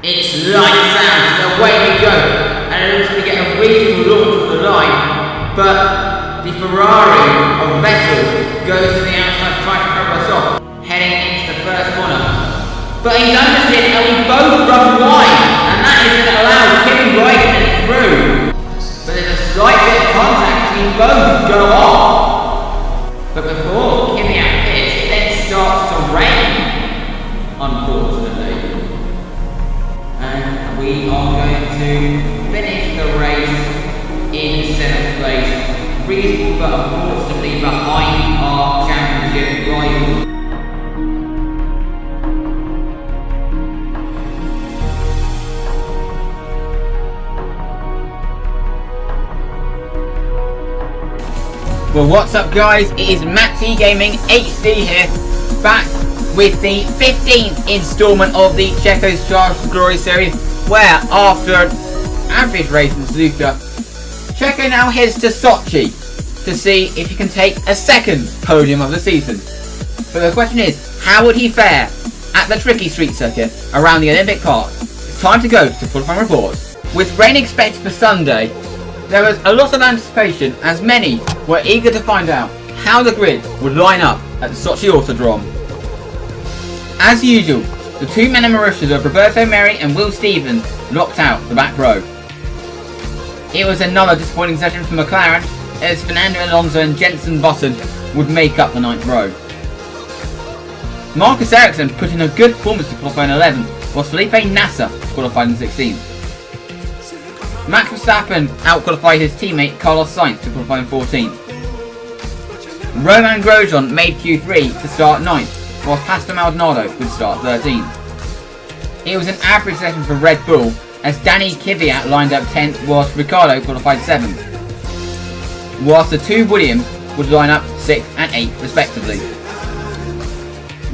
It's lights out, away we go, and it looks to get a reasonable launch of the line, but the Ferrari of Vettel goes to the outside trying to cover us off, heading into the first corner. But he's understeered and we both run wide, and that is going to allow Kimi Räikkönen through. But there's a slight bit of contact, we both go off. But before Kimi outpits, it then starts to rain, unfortunately. And we are going to finish the race in 7th place, reasonable but unfortunately behind our championship rival. Well, what's up guys, it is Maxi Gaming HD here, back with the 15th instalment of the Checo's Charge to Glory series, where after an average race in Suzuka, Checo now heads to Sochi to see if he can take a second podium of the season. But the question is, how would he fare at the tricky street circuit around the Olympic Park? It's time to go to qualifying reports. With rain expected for Sunday, there was a lot of anticipation as many were eager to find out how the grid would line up at the Sochi Autodrome. As usual, the two men in Mauritius of Roberto Merhi and Will Stevens locked out the back row. It was another disappointing session for McLaren as Fernando Alonso and Jenson Button would make up the 9th row. Marcus Ericsson put in a good performance to qualify in 11th, while Felipe Nasser qualified in 16th. Max Verstappen outqualified his teammate Carlos Sainz to qualify in 14th. Romain Grosjean made Q3 to start 9th, whilst Pastor Maldonado would start 13th. It was an average session for Red Bull as Danny Kvyat lined up 10th whilst Ricciardo qualified 7th, whilst the two Williams would line up 6th and 8th respectively.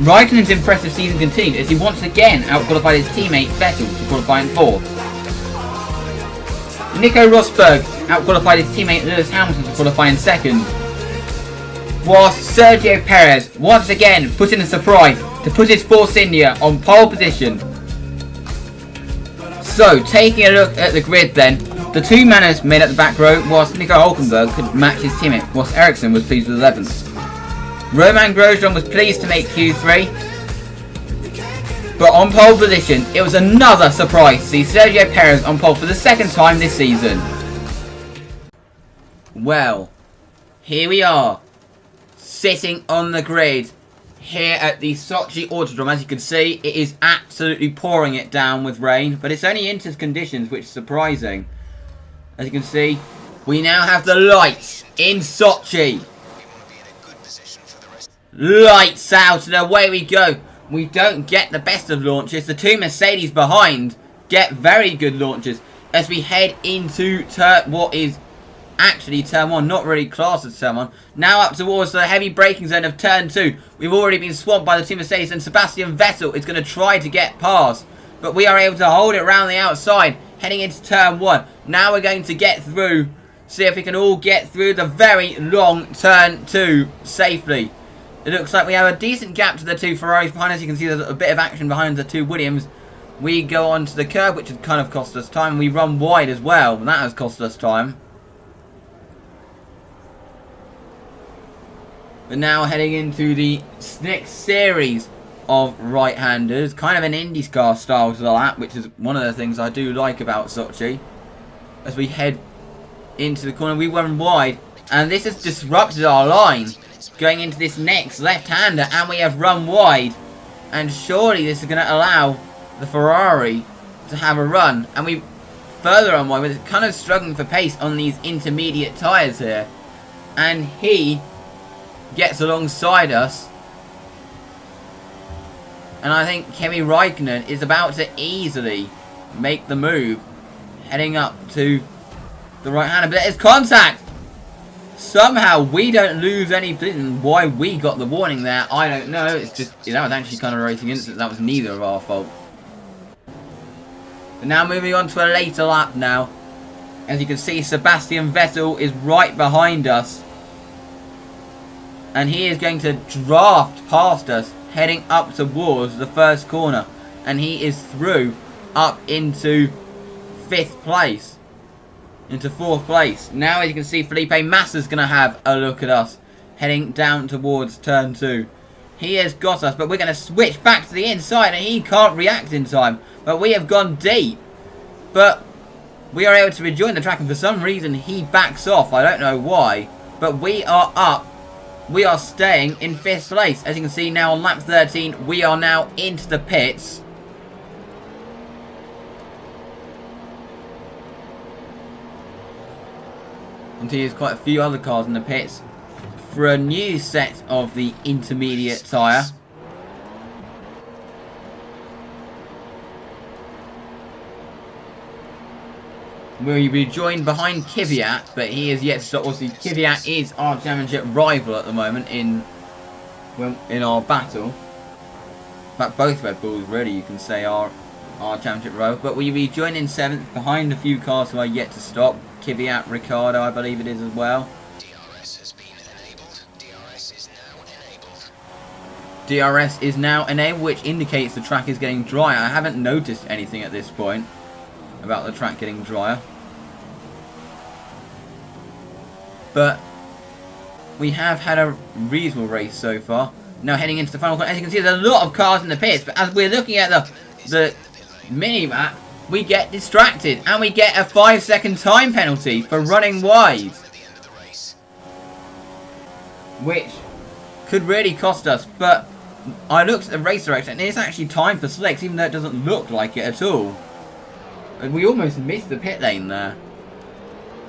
Raikkonen's impressive season continued as he once again outqualified his teammate Vettel to qualify in 4th. Nico Rosberg outqualified his teammate Lewis Hamilton to qualify in 2nd, whilst Sergio Perez once again put in a surprise to put his Force India on pole position. So, taking a look at the grid then, the two manners made up the back row whilst Nico Hülkenberg could match his teammate, whilst Ericsson was pleased with 11th. Romain Grosjean was pleased to make Q3, but on pole position, it was another surprise to see Sergio Perez on pole for the 2nd time this season. Well, here we are, sitting on the grid here at the Sochi Autodrome. As you can see, it is absolutely pouring it down with rain, but it's only into conditions, which is surprising. As you can see, we now have the lights in Sochi. Lights out and away we go. We don't get the best of launches. The two Mercedes behind get very good launches as we head into what is actually turn 1, not really classed as turn 1. Now up towards the heavy braking zone of turn 2. We've already been swamped by the two Mercedes and Sebastian Vettel is going to try to get past. But we are able to hold it around the outside heading into turn 1. Now we're going to get through, see if we can all get through the very long turn 2 safely. It looks like we have a decent gap to the two Ferraris behind us. You can see there's a bit of action behind the two Williams. We go on to the curb, which has kind of cost us time. We run wide as well, and that has cost us time. We're now heading into the next series of right-handers. Kind of an IndyCar style to the lap, which is one of the things I do like about Sochi. As we head into the corner, we run wide, and this has disrupted our line. Going into this next left-hander, and we have run wide, and surely this is going to allow the Ferrari to have a run, and we further on wide, but kind of struggling for pace on these intermediate tyres here, and he gets alongside us, and I think Kimi Räikkönen is about to easily make the move, heading up to the right-hander, but there's contact! Somehow we don't lose any position. Why we got the warning there, I don't know. It's just, that was actually kind of a racing incident. That was neither of our fault. But now moving on to a later lap now. As you can see, Sebastian Vettel is right behind us. And he is going to draft past us, heading up towards the first corner. And he is through up into 5th place. Into 4th place. Now, as you can see, Felipe Massa's going to have a look at us. Heading down towards turn 2. He has got us, but we're going to switch back to the inside, and he can't react in time. But we have gone deep. But we are able to rejoin the track, and for some reason he backs off. I don't know why. But we are up. We are staying in 5th place. As you can see now on lap 13, we are now into the pits. And here's quite a few other cars in the pits for a new set of the intermediate tyre. We'll be joined behind Kvyat, but he is yet to stop. Obviously, Kvyat is our championship rival at the moment in our battle. In fact, both Red Bulls, really, you can say, are our championship rival. But we'll be joined in 7th behind a few cars who are yet to stop. Kvyat, Ricardo, I believe it is as well. DRS has been enabled. DRS is now enabled. DRS is now enabled, which indicates the track is getting drier. I haven't noticed anything at this point about the track getting drier. But we have had a reasonable race so far. Now heading into the final corner. As you can see, there's a lot of cars in the pits, but as we're looking at the mini-map, we get distracted and we get a 5-second time penalty for running wide, which could really cost us. But I looked at the race director and it's actually time for slicks, even though it doesn't look like it at all. And we almost missed the pit lane there,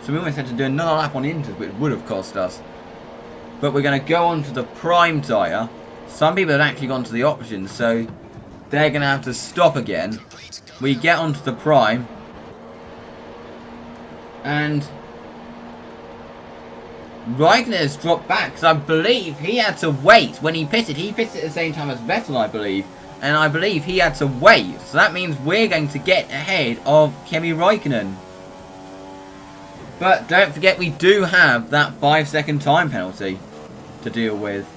so we almost had to do another lap on inters, which would have cost us. But we're going to go on to the prime tyre. Some people have actually gone to the options, so they're going to have to stop again. We get onto the prime, and Raikkonen has dropped back, because I believe he had to wait when he pitted. He pitted at the same time as Vettel, I believe, and I believe he had to wait. So that means we're going to get ahead of Kimi Raikkonen. But don't forget, we do have that 5-second time penalty to deal with.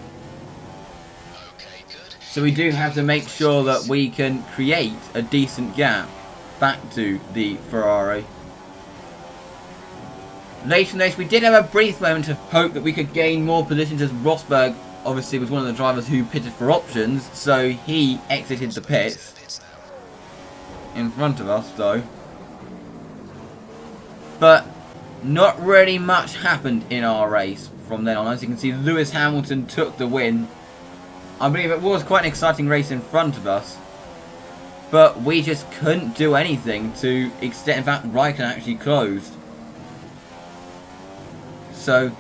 So we do have to make sure that we can create a decent gap back to the Ferrari. Later in the race, we did have a brief moment of hope that we could gain more positions, as Rosberg obviously was one of the drivers who pitted for options, so he exited the pits in front of us though. But not really much happened in our race from then on. As you can see, Lewis Hamilton took the win. I believe it was quite an exciting race in front of us, but we just couldn't do anything to extend. In fact, Raikkonen actually closed. So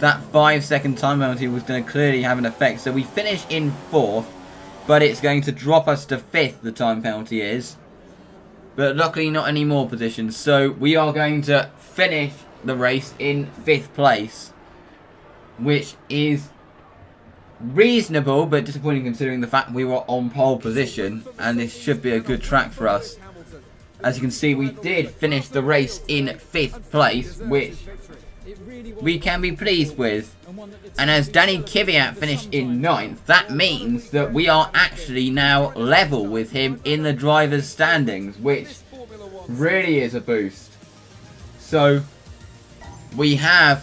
that 5-second time penalty was going to clearly have an effect. So we finish in 4th, but it's going to drop us to 5th, the time penalty is. But luckily not any more positions. So we are going to finish the race in 5th place, which is reasonable, but disappointing considering the fact we were on pole position, and this should be a good track for us. As you can see, we did finish the race in 5th place, which we can be pleased with. And as Danny Kvyat finished in 9th, that means that we are actually now level with him in the drivers' standings, which really is a boost. So we are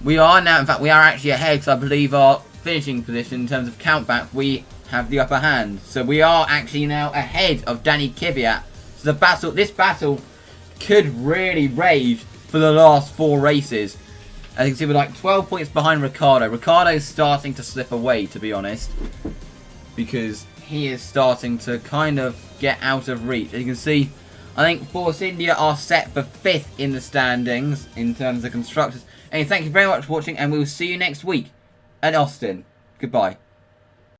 now, in fact, we are actually ahead, because I believe our finishing position in terms of countback, we have the upper hand. So we are actually now ahead of Danny Kvyat. So this battle could really rage for the last 4 races. As you can see, we're like 12 points behind Ricardo. Ricardo's starting to slip away, to be honest, because he is starting to kind of get out of reach. As you can see, I think Force India are set for 5th in the standings in terms of constructors. Anyway, thank you very much for watching, and we'll see you next week at Austin. Goodbye.